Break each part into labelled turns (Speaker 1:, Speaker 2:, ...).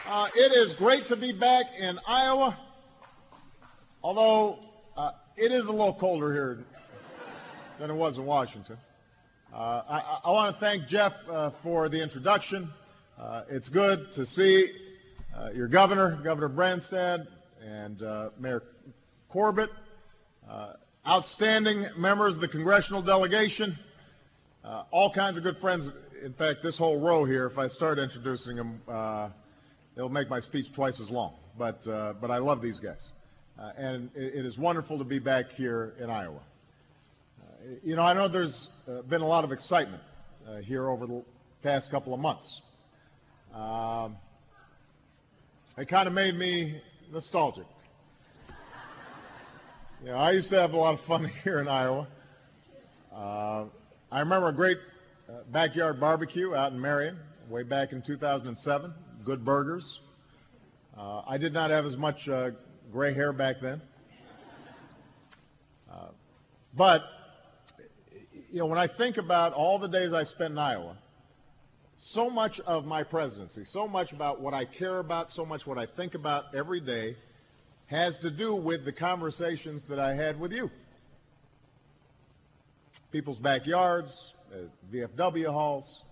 Speaker 1: It is great to be back in Iowa, although it is a little colder here than it was in Washington. I want to thank Jeff for the introduction. It's good to see your governor, Governor Branstad, and Mayor Corbett, outstanding members of the congressional delegation, all kinds of good friends. In fact, this whole row here, if I start introducing them, it'll make my speech twice as long. But I love these guys. And it is wonderful to be back here in Iowa. I know there's been a lot of excitement here over the past couple of months. It kind of made me nostalgic. I used to have a lot of fun here in Iowa. I remember a great backyard barbecue out in Marion way back in 2007. Good burgers. I did not have as much gray hair back then. But when I think about all the days I spent in Iowa, so much of my presidency, so much about what I care about, so much what I think about every day has to do with the conversations that I had with you. People's backyards, VFW halls.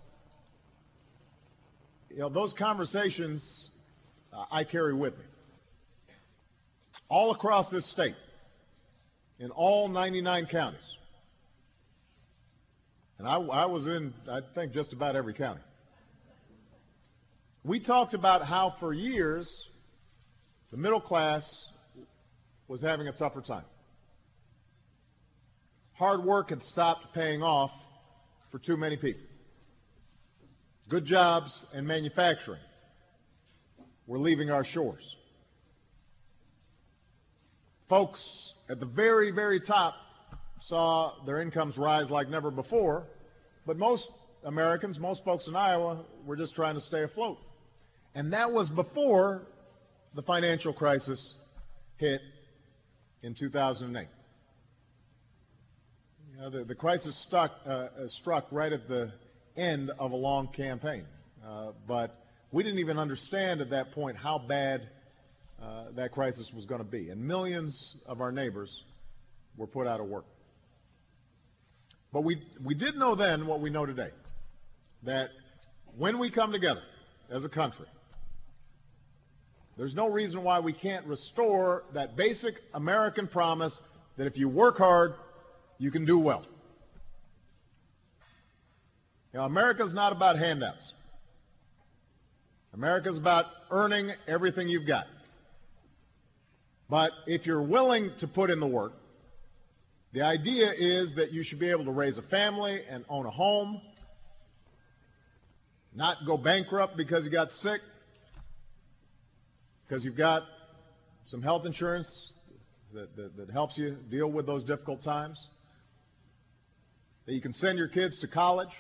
Speaker 1: Those conversations I carry with me. All across this state, in all 99 counties. And I was in, I think, just about every county. We talked about how for years the middle class was having a tougher time. Hard work had stopped paying off for too many people. Good jobs and manufacturing were leaving our shores. Folks at the very, very top saw their incomes rise like never before, but most Americans, most folks in Iowa, were just trying to stay afloat. And that was before the financial crisis hit in 2008. The crisis struck right at the end of a long campaign, but we didn't even understand at that point how bad that crisis was going to be, and millions of our neighbors were put out of work. But we did know then what we know today, that when we come together as a country, there's no reason why we can't restore that basic American promise that if you work hard, you can do well. America's not about handouts. America's about earning everything you've got. But if you're willing to put in the work, the idea is that you should be able to raise a family and own a home, not go bankrupt because you got sick, because you've got some health insurance that helps you deal with those difficult times, that you can send your kids to college,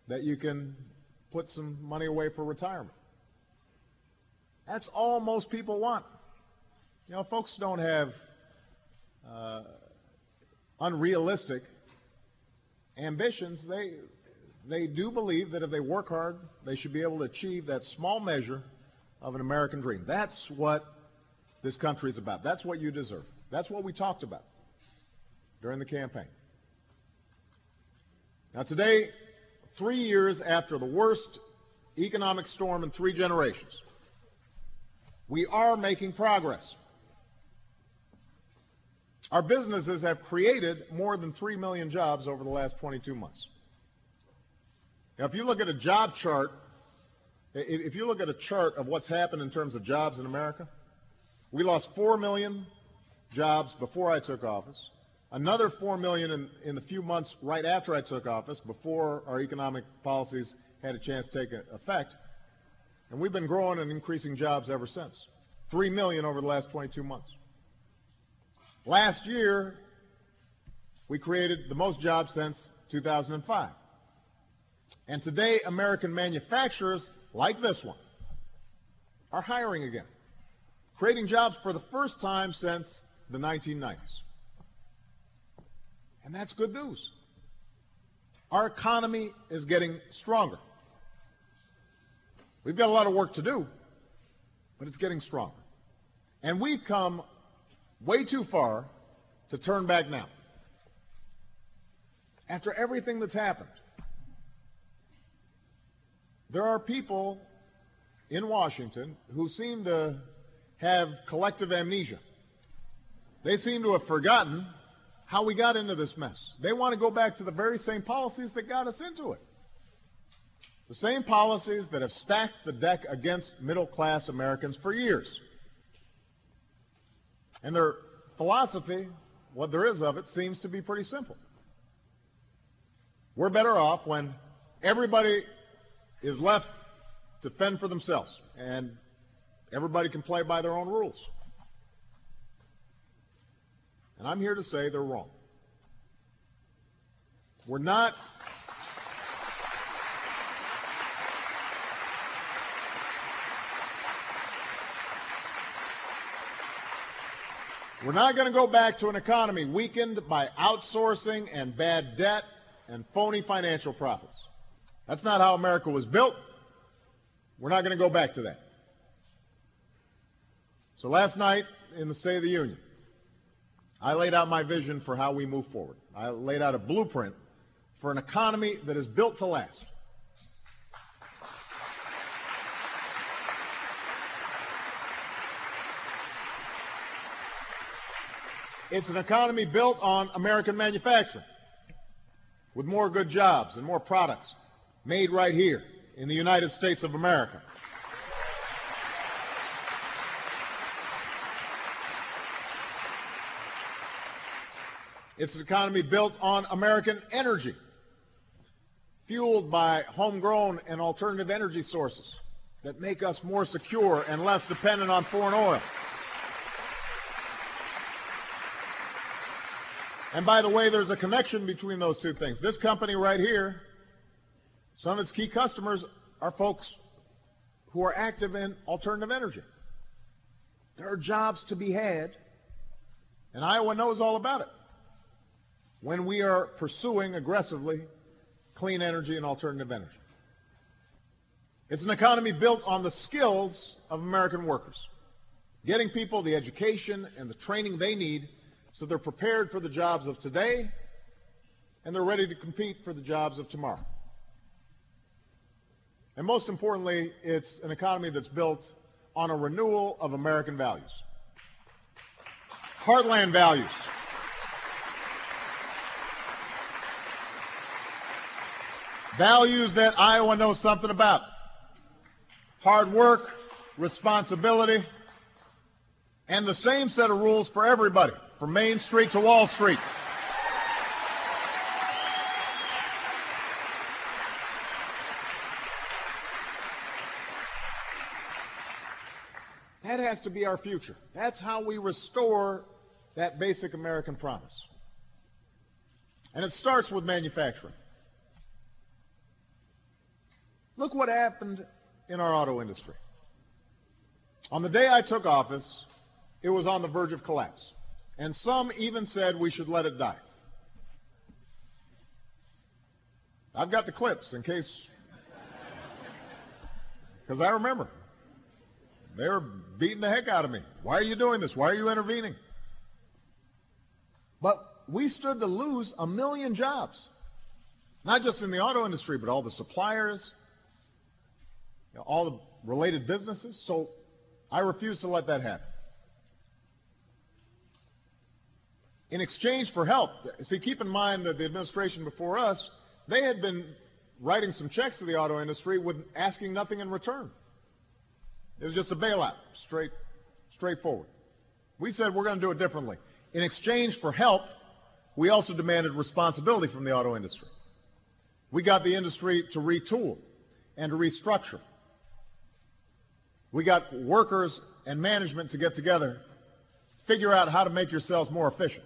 Speaker 1: that you can put some money away for retirement. That's all most people want. Folks don't have unrealistic ambitions. They do believe that if they work hard, they should be able to achieve that small measure of an American dream. That's what this country is about. That's what you deserve. That's what we talked about during the campaign. Now today, 3 years after the worst economic storm in 3 generations, we are making progress. Our businesses have created more than 3 million jobs over the last 22 months. Now, if you look at a job chart, if you look at a chart of what's happened in terms of jobs in America, we lost 4 million jobs before I took office, another 4 million in the few months right after I took office, before our economic policies had a chance to take effect, and we've been growing and increasing jobs ever since. 3 million over the last 22 months. Last year, we created the most jobs since 2005. And today, American manufacturers, like this one, are hiring again, creating jobs for the first time since the 1990s. And that's good news. Our economy is getting stronger. We've got a lot of work to do, but it's getting stronger. And we've come way too far to turn back now. After everything that's happened, there are people in Washington who seem to have collective amnesia. They seem to have forgotten how we got into this mess. They want to go back to the very same policies that got us into it. The same policies that have stacked the deck against middle-class Americans for years. And their philosophy, what there is of it, seems to be pretty simple. We're better off when everybody is left to fend for themselves, and everybody can play by their own rules. And I'm here to say they're wrong. We're not going to go back to an economy weakened by outsourcing and bad debt and phony financial profits. That's not how America was built. We're not going to go back to that. So last night in the State of the Union, I laid out my vision for how we move forward. I laid out a blueprint for an economy that is built to last. It's an economy built on American manufacturing, with more good jobs and more products made right here in the United States of America. It's an economy built on American energy, fueled by homegrown and alternative energy sources that make us more secure and less dependent on foreign oil. And by the way, there's a connection between those two things. This company right here, some of its key customers are folks who are active in alternative energy. There are jobs to be had, and Iowa knows all about it when we are pursuing aggressively clean energy and alternative energy. It's an economy built on the skills of American workers, getting people the education and the training they need so they're prepared for the jobs of today and they're ready to compete for the jobs of tomorrow. And most importantly, it's an economy that's built on a renewal of American values. Heartland values. Values that Iowa knows something about. Hard work, responsibility, and the same set of rules for everybody, from Main Street to Wall Street. That has to be our future. That's how we restore that basic American promise. And it starts with manufacturing. Look what happened in our auto industry. On the day I took office, it was on the verge of collapse. And some even said we should let it die. I've got the clips in case, because I remember. They were beating the heck out of me. Why are you doing this? Why are you intervening? But we stood to lose 1 million jobs. Not just in the auto industry, but all the suppliers, all the related businesses. So I refuse to let that happen. In exchange for help, see, keep in mind that the administration before us, they had been writing some checks to the auto industry with asking nothing in return. It was just a bailout, straightforward. We said we're going to do it differently. In exchange for help, we also demanded responsibility from the auto industry. We got the industry to retool and to restructure. We got workers and management to get together, figure out how to make yourselves more efficient.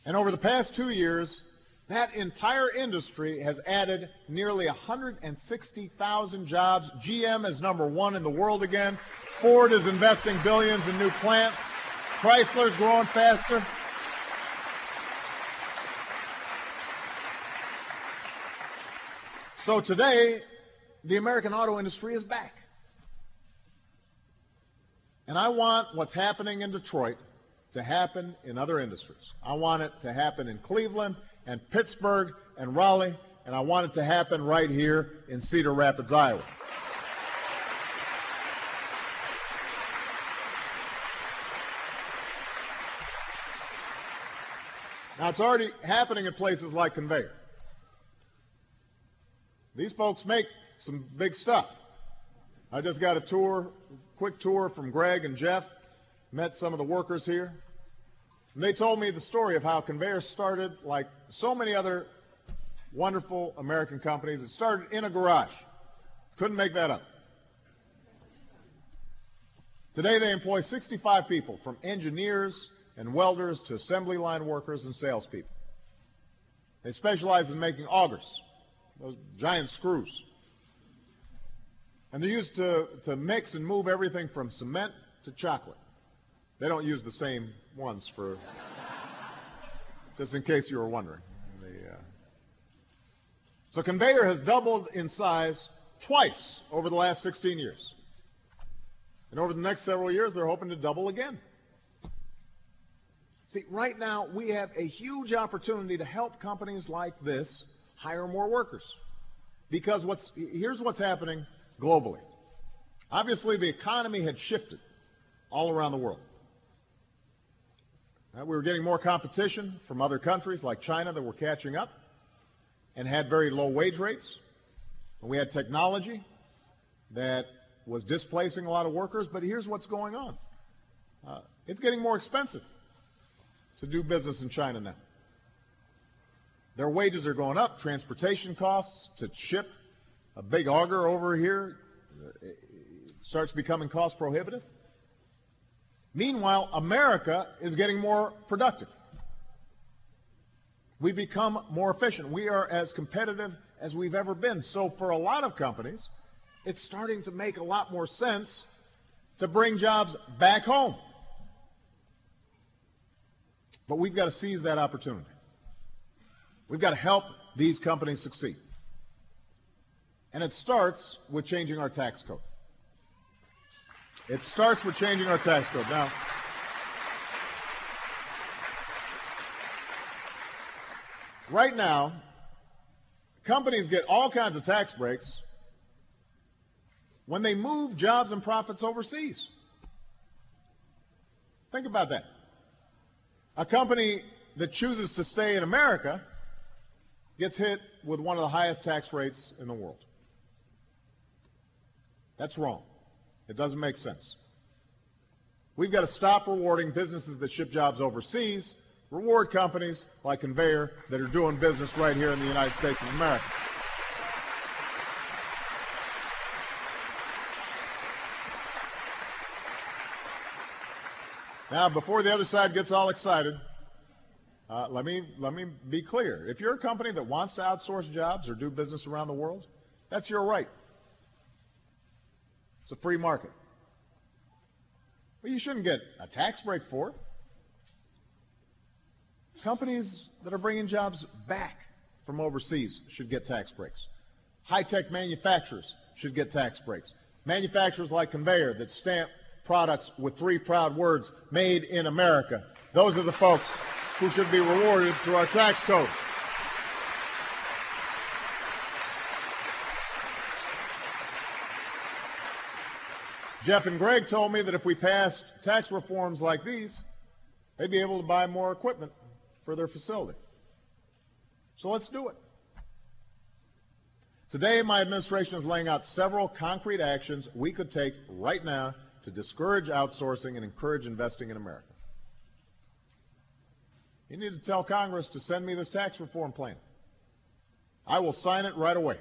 Speaker 1: And over the past 2 years, that entire industry has added nearly 160,000 jobs. GM is #1 in the world again. Ford is investing billions in new plants. Chrysler's growing faster. So today, the American auto industry is back. And I want what's happening in Detroit to happen in other industries. I want it to happen in Cleveland and Pittsburgh and Raleigh, and I want it to happen right here in Cedar Rapids, Iowa. Now, it's already happening in places like Conveyor. These folks make some big stuff. I just got a quick tour from Greg and Jeff, met some of the workers here. And they told me the story of how Conveyor started like so many other wonderful American companies. It started in a garage. Couldn't make that up. Today they employ 65 people, from engineers and welders to assembly line workers and salespeople. They specialize in making augers, those giant screws. And they're used to mix and move everything from cement to chocolate. They don't use the same ones for, just in case you were wondering. So Conveyor has doubled in size twice over the last 16 years. And over the next several years, they're hoping to double again. See, right now, we have a huge opportunity to help companies like this hire more workers. Because here's what's happening globally. Obviously, the economy had shifted all around the world. We were getting more competition from other countries like China that were catching up and had very low wage rates. And we had technology that was displacing a lot of workers. But here's what's going on. It's getting more expensive to do business in China now. Their wages are going up. Transportation costs to ship a big auger over here starts becoming cost prohibitive. Meanwhile, America is getting more productive. We become more efficient. We are as competitive as we've ever been. So for a lot of companies, it's starting to make a lot more sense to bring jobs back home. But we've got to seize that opportunity. We've got to help these companies succeed. And it starts with changing our tax code. It starts with changing our tax code. Now, right now, companies get all kinds of tax breaks when they move jobs and profits overseas. Think about that. A company that chooses to stay in America gets hit with one of the highest tax rates in the world. That's wrong. It doesn't make sense. We've got to stop rewarding businesses that ship jobs overseas, reward companies like Conveyor that are doing business right here in the United States of America. Now, before the other side gets all excited, let me be clear. If you're a company that wants to outsource jobs or do business around the world, that's your right. It's a free market. But you shouldn't get a tax break for it. Companies that are bringing jobs back from overseas should get tax breaks. High-tech manufacturers should get tax breaks. Manufacturers like Conveyor that stamp products with three proud words, made in America. Those are the folks who should be rewarded through our tax code. Jeff and Greg told me that if we passed tax reforms like these, they'd be able to buy more equipment for their facility. So let's do it. Today, my administration is laying out several concrete actions we could take right now to discourage outsourcing and encourage investing in America. You need to tell Congress to send me this tax reform plan. I will sign it right away.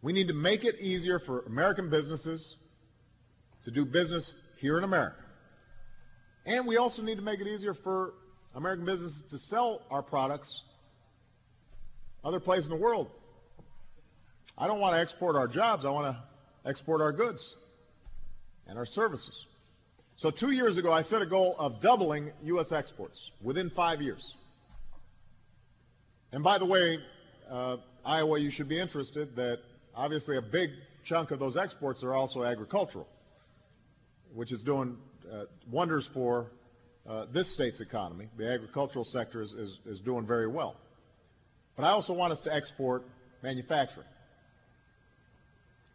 Speaker 1: We need to make it easier for American businesses to do business here in America. And we also need to make it easier for American businesses to sell our products other places in the world. I don't want to export our jobs. I want to export our goods and our services. So 2 years ago, I set a goal of doubling U.S. exports within 5 years. And by the way, Iowa, you should be interested that obviously a big chunk of those exports are also agricultural, which is doing wonders for this state's economy. The agricultural sector is doing very well. But I also want us to export manufacturing.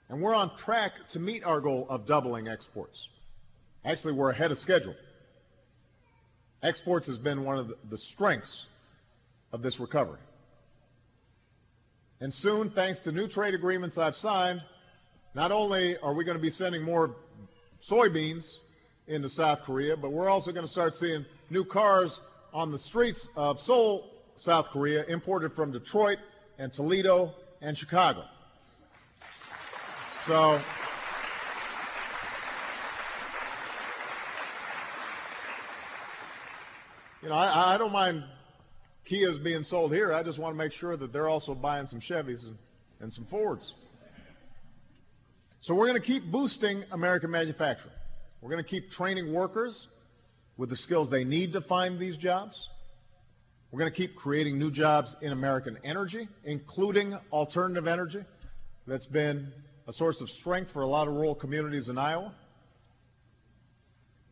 Speaker 1: And we're on track to meet our goal of doubling exports. Actually, we're ahead of schedule. Exports has been one of the strengths of this recovery. And soon, thanks to new trade agreements I've signed, not only are we going to be sending more soybeans into South Korea, but we're also going to start seeing new cars on the streets of Seoul, South Korea, imported from Detroit and Toledo and Chicago. So, I don't mind Kias being sold here. I just want to make sure that they're also buying some Chevys and some Fords. So we're going to keep boosting American manufacturing. We're going to keep training workers with the skills they need to find these jobs. We're going to keep creating new jobs in American energy, including alternative energy. That's been a source of strength for a lot of rural communities in Iowa.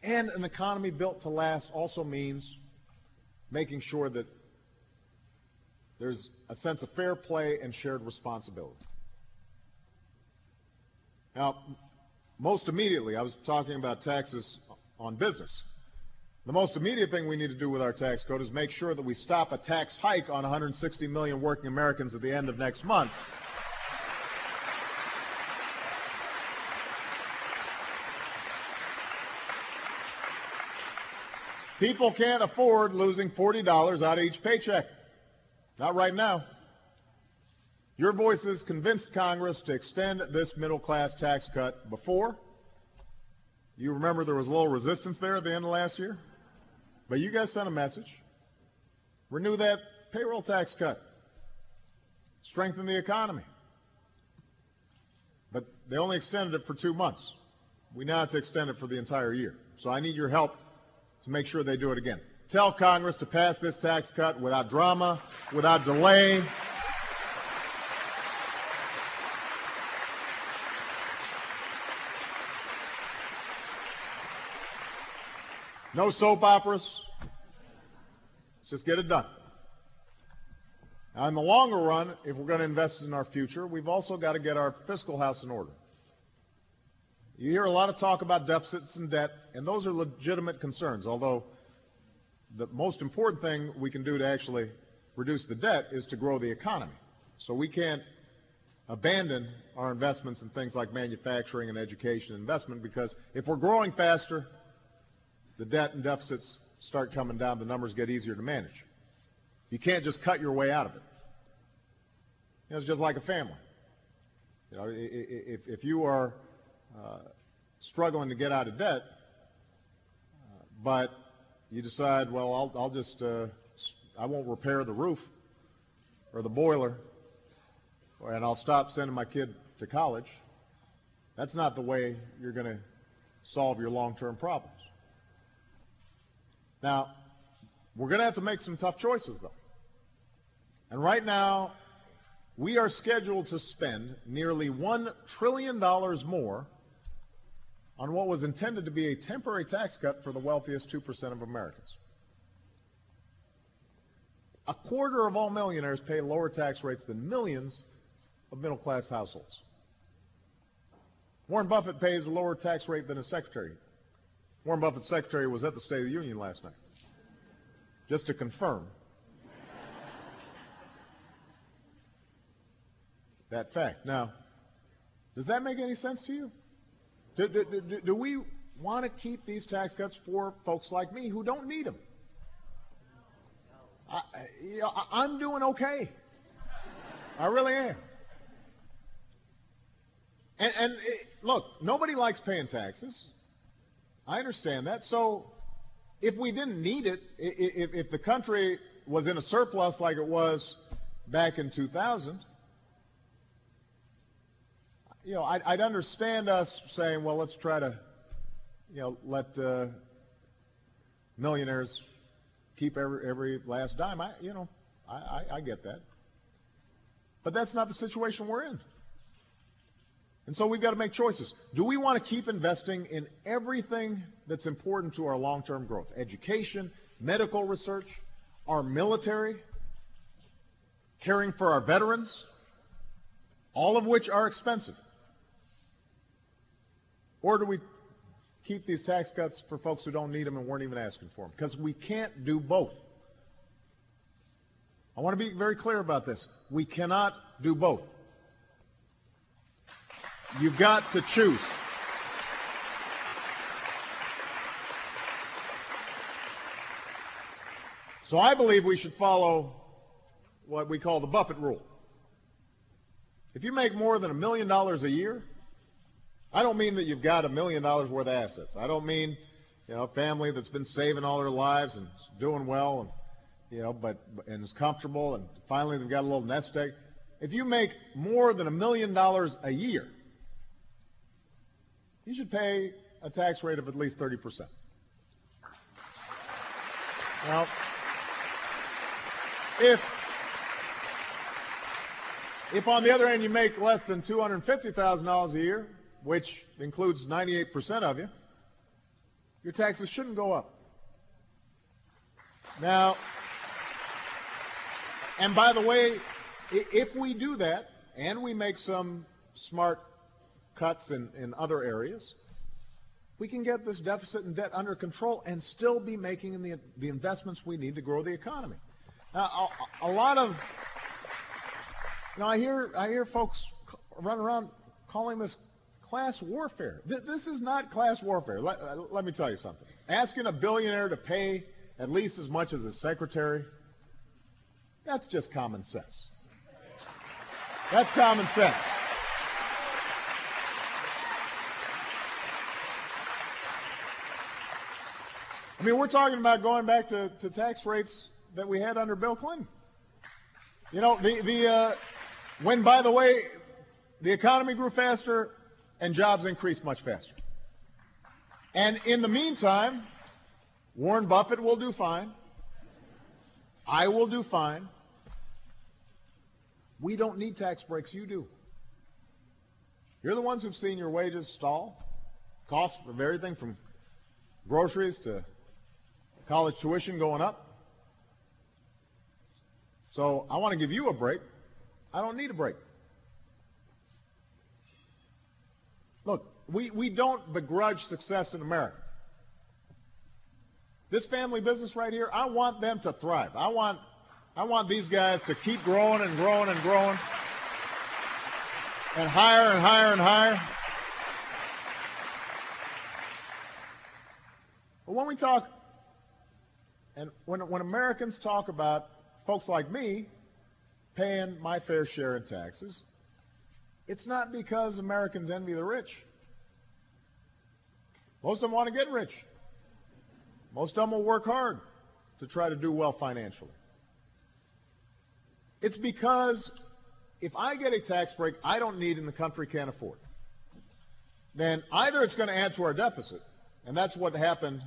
Speaker 1: And an economy built to last also means making sure that there's a sense of fair play and shared responsibility. Now, most immediately, I was talking about taxes on business. The most immediate thing we need to do with our tax code is make sure that we stop a tax hike on 160 million working Americans at the end of next month. People can't afford losing $40 out of each paycheck. Not right now. Your voices convinced Congress to extend this middle-class tax cut before. You remember there was a little resistance there at the end of last year? But you guys sent a message. Renew that payroll tax cut. Strengthen the economy. But they only extended it for 2 months. We now have to extend it for the entire year. So I need your help to make sure they do it again. Tell Congress to pass this tax cut without drama, without delay. No soap operas. Let's just get it done. Now, in the longer run, if we're going to invest in our future, we've also got to get our fiscal house in order. You hear a lot of talk about deficits and debt, and those are legitimate concerns, although the most important thing we can do to actually reduce the debt is to grow the economy. So we can't abandon our investments in things like manufacturing and education investment, because if we're growing faster, the debt and deficits start coming down, the numbers get easier to manage. You can't just cut your way out of it. It's just like a family. If you are struggling to get out of debt, but you decide, well, I'll just, I won't repair the roof or the boiler, and I'll stop sending my kid to college, that's not the way you're going to solve your long-term problems. Now, we're going to have to make some tough choices, though. And right now, we are scheduled to spend nearly $1 trillion more on what was intended to be a temporary tax cut for the wealthiest 2% of Americans. A quarter of all millionaires pay lower tax rates than millions of middle-class households. Warren Buffett pays a lower tax rate than his secretary. Warren Buffett's secretary was at the State of the Union last night, just to confirm that fact. Now, does that make any sense to you? Do we want to keep these tax cuts for folks like me who don't need them? I'm doing okay. I really am. And look, nobody likes paying taxes. I understand that. So if we didn't need it, if the country was in a surplus like it was back in 2000, I'd understand us saying, well, let's try to, let millionaires keep every last dime. I get that. But that's not the situation we're in. And so we've got to make choices. Do we want to keep investing in everything that's important to our long-term growth? Education, medical research, our military, caring for our veterans, all of which are expensive? Or do we keep these tax cuts for folks who don't need them and weren't even asking for them? Because we can't do both. I want to be very clear about this. We cannot do both. You've got to choose. So I believe we should follow what we call the Buffett rule. If you make more than $1 million a year, I don't mean that you've got $1 million worth of assets. I don't mean, a family that's been saving all their lives and doing well and, and is comfortable and finally they've got a little nest egg. If you make more than $1 million a year, you should pay a tax rate of at least 30%. Now, if on the other hand you make less than $250,000 a year, which includes 98% of you, your taxes shouldn't go up. Now, and by the way, if we do that and we make some smart cuts in other areas, we can get this deficit and debt under control and still be making the investments we need to grow the economy. Now, a lot of, I hear folks run around calling this class warfare. This is not class warfare. Let me tell you something. Asking a billionaire to pay at least as much as his secretary, that's just common sense. That's common sense. I mean, we're talking about going back to tax rates that we had under Bill Clinton. When, by the way, the economy grew faster and jobs increased much faster. And in the meantime, Warren Buffett will do fine. I will do fine. We don't need tax breaks. You do. You're the ones who've seen your wages stall. Costs of everything from groceries to college tuition going up. So I want to give you a break. I don't need a break. Look, we don't begrudge success in America. This family business right here, I want them to thrive. I want these guys to keep growing and growing and growing and higher and higher and higher. But when we talk, and when Americans talk about folks like me paying my fair share in taxes, it's not because Americans envy the rich. Most of them want to get rich. Most of them will work hard to try to do well financially. It's because if I get a tax break I don't need and the country can't afford, then either it's going to add to our deficit, and that's what happened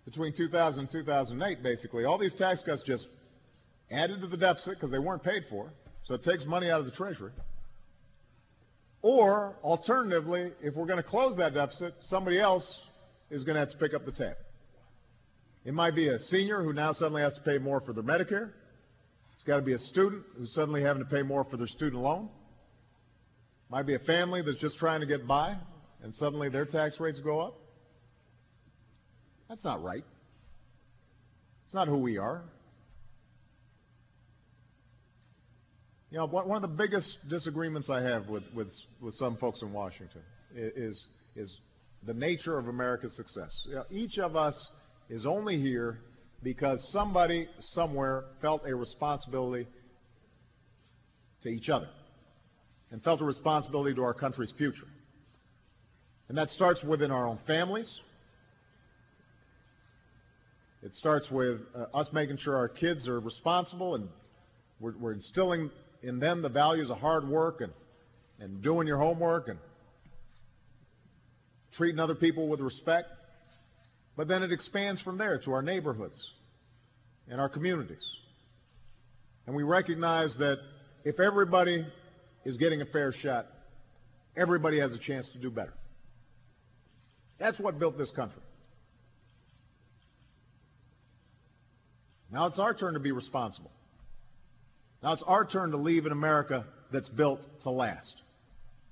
Speaker 1: between 2000 and 2008, basically. All these tax cuts just added to the deficit because they weren't paid for, so it takes money out of the Treasury. Or, alternatively, if we're going to close that deficit, somebody else is going to have to pick up the tab. It might be a senior who now suddenly has to pay more for their Medicare. It's got to be a student who's suddenly having to pay more for their student loan. It might be a family that's just trying to get by, and suddenly their tax rates go up. That's not right. It's not who we are. One of the biggest disagreements I have with some folks in Washington is the nature of America's success. Each of us is only here because somebody somewhere felt a responsibility to each other and felt a responsibility to our country's future. And that starts within our own families. It starts with us making sure our kids are responsible, and we're instilling in them the values of hard work and doing your homework and treating other people with respect. But then it expands from there to our neighborhoods and our communities. And we recognize that if everybody is getting a fair shot, everybody has a chance to do better. That's what built this country. Now it's our turn to be responsible. Now it's our turn to leave an America that's built to last.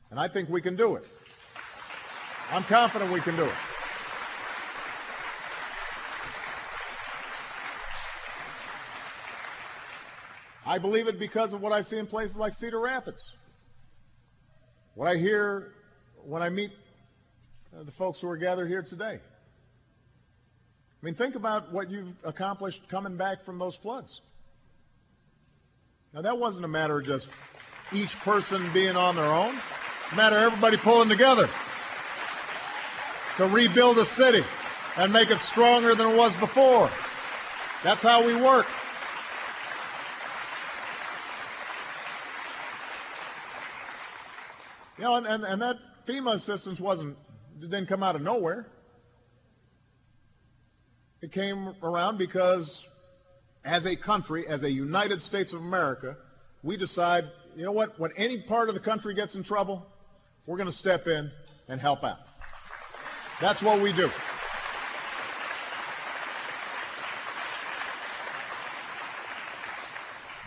Speaker 1: And I think we can do it. I'm confident we can do it. I believe it because of what I see in places like Cedar Rapids. What I hear when I meet the folks who are gathered here today. I mean, think about what you've accomplished coming back from those floods. Now, that wasn't a matter of just each person being on their own. It's a matter of everybody pulling together to rebuild a city and make it stronger than it was before. That's how we work. You know, and that FEMA assistance didn't come out of nowhere. It came around because as a country, as a United States of America, we decide, you know what, when any part of the country gets in trouble, we're going to step in and help out. That's what we do.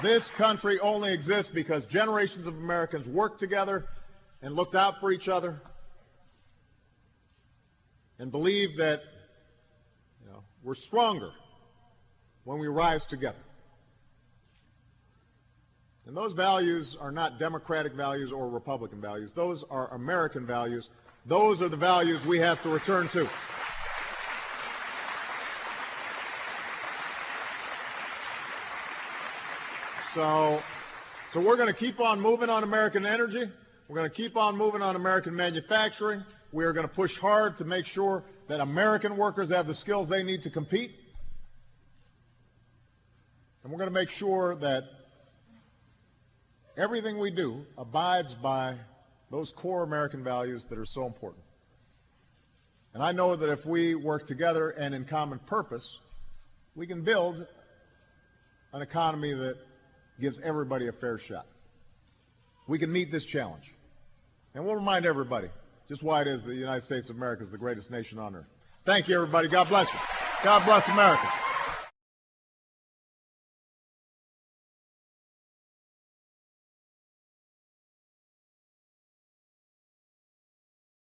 Speaker 1: This country only exists because generations of Americans worked together and looked out for each other and believed that we're stronger when we rise together. And those values are not Democratic values or Republican values. Those are American values. Those are the values we have to return to. So we're going to keep on moving on American energy. We're going to keep on moving on American manufacturing. We are going to push hard to make sure that American workers have the skills they need to compete. And we're going to make sure that everything we do abides by those core American values that are so important. And I know that if we work together and in common purpose, we can build an economy that gives everybody a fair shot. We can meet this challenge. And we'll remind everybody just why it is the United States of America is the greatest nation on earth. Thank you, everybody. God bless you. God bless America.